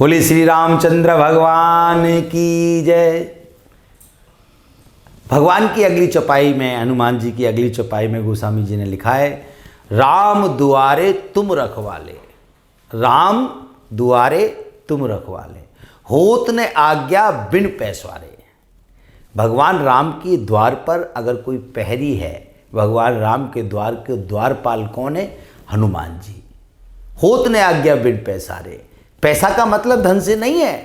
बोले श्री रामचंद्र भगवान की जय। भगवान की अगली चौपाई में, हनुमान जी की अगली चौपाई में गोस्वामी जी ने लिखा है, राम दुआरे तुम रखवाले, राम दुआरे तुम रखवाले, होत ने आज्ञा बिन पैसवारे। भगवान राम के द्वार पर अगर कोई प्रहरी है, भगवान राम के द्वार के द्वारपाल कौन है? हनुमान जी। होत ने आज्ञा बिन पैसारे, पैसा का मतलब धन से नहीं है,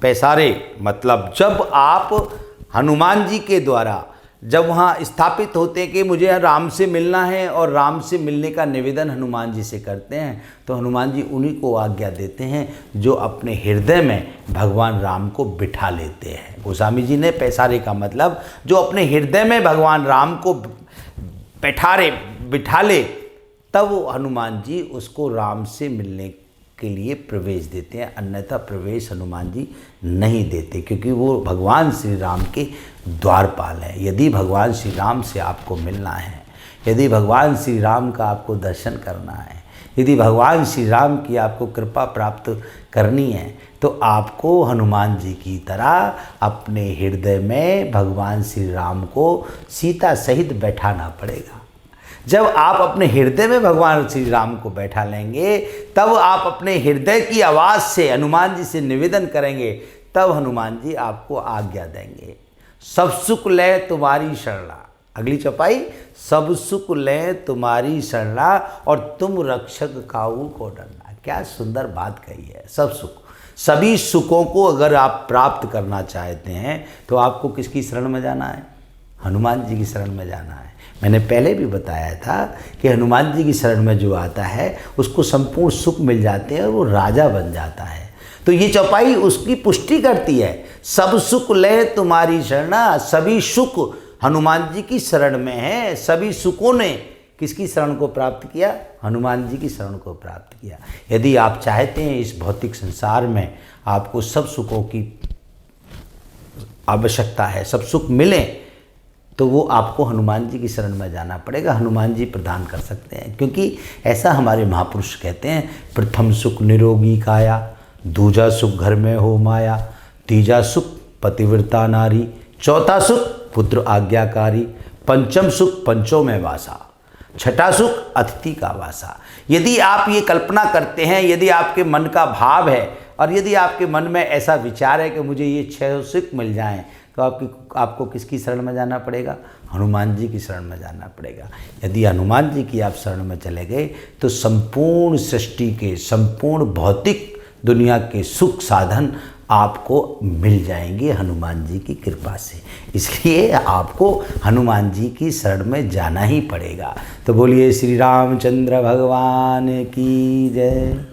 पैसारे मतलब जब आप हनुमान जी के द्वारा जब वहाँ स्थापित होते हैं कि मुझे राम से मिलना है और राम से मिलने का निवेदन हनुमान जी से करते हैं, तो हनुमान जी उन्हीं को आज्ञा देते हैं जो अपने हृदय में भगवान राम को बिठा लेते हैं। गोस्वामी जी ने पैसारे का मतलब जो अपने हृदय में भगवान राम को बिठा ले, तब हनुमान जी उसको राम से मिलने के लिए प्रवेश देते हैं, अन्यथा प्रवेश हनुमान जी नहीं देते, क्योंकि वो भगवान श्री राम के द्वारपाल हैं। यदि भगवान श्री राम से आपको मिलना है, यदि भगवान श्री राम का आपको दर्शन करना है, यदि भगवान श्री राम की आपको कृपा प्राप्त करनी है, तो आपको हनुमान जी की तरह अपने हृदय में भगवान श्री राम को सीता सहित बैठाना पड़ेगा। जब आप अपने हृदय में भगवान श्री राम को बैठा लेंगे, तब आप अपने हृदय की आवाज़ से हनुमान जी से निवेदन करेंगे, तब हनुमान जी आपको आज्ञा देंगे। सब सुख ले तुम्हारी शरणा, अगली चौपाई, सब सुख ले तुम्हारी शरणा और तुम रक्षक काहू को डरना। क्या सुंदर बात कही है। सब सुख, सभी सुखों को अगर आप प्राप्त करना चाहते हैं तो आपको किसकी शरण में जाना है? हनुमान जी की शरण में जाना है। मैंने पहले भी बताया था कि हनुमान जी की शरण में जो आता है उसको संपूर्ण सुख मिल जाते हैं और वो राजा बन जाता है। तो ये चौपाई उसकी पुष्टि करती है। सब सुख ले तुम्हारी शरणा, सभी सुख हनुमान जी की शरण में है। सभी सुखों ने किसकी शरण को प्राप्त किया? हनुमान जी की शरण को प्राप्त किया। यदि आप चाहते हैं इस भौतिक संसार में आपको सब सुखों की आवश्यकता है, सब सुख मिले, तो वो आपको हनुमान जी की शरण में जाना पड़ेगा। हनुमान जी प्रदान कर सकते हैं, क्योंकि ऐसा हमारे महापुरुष कहते हैं, प्रथम सुख निरोगी काया, दूजा सुख घर में हो माया, तीजा सुख पतिव्रता नारी, चौथा सुख पुत्र आज्ञाकारी, पंचम सुख पंचों में वासा, छठा सुख अतिथि का वासा। यदि आप ये कल्पना करते हैं, यदि आपके मन का भाव है और यदि आपके मन में ऐसा विचार है कि मुझे ये 6 सुख मिल जाएं, तो आपको किसकी शरण में जाना पड़ेगा? हनुमान जी की शरण में जाना पड़ेगा। यदि हनुमान जी की आप शरण में चले गए तो संपूर्ण सृष्टि के, संपूर्ण भौतिक दुनिया के सुख साधन आपको मिल जाएंगे हनुमान जी की कृपा से। इसलिए आपको हनुमान जी की शरण में जाना ही पड़ेगा। तो बोलिए श्री रामचंद्र भगवान की जय।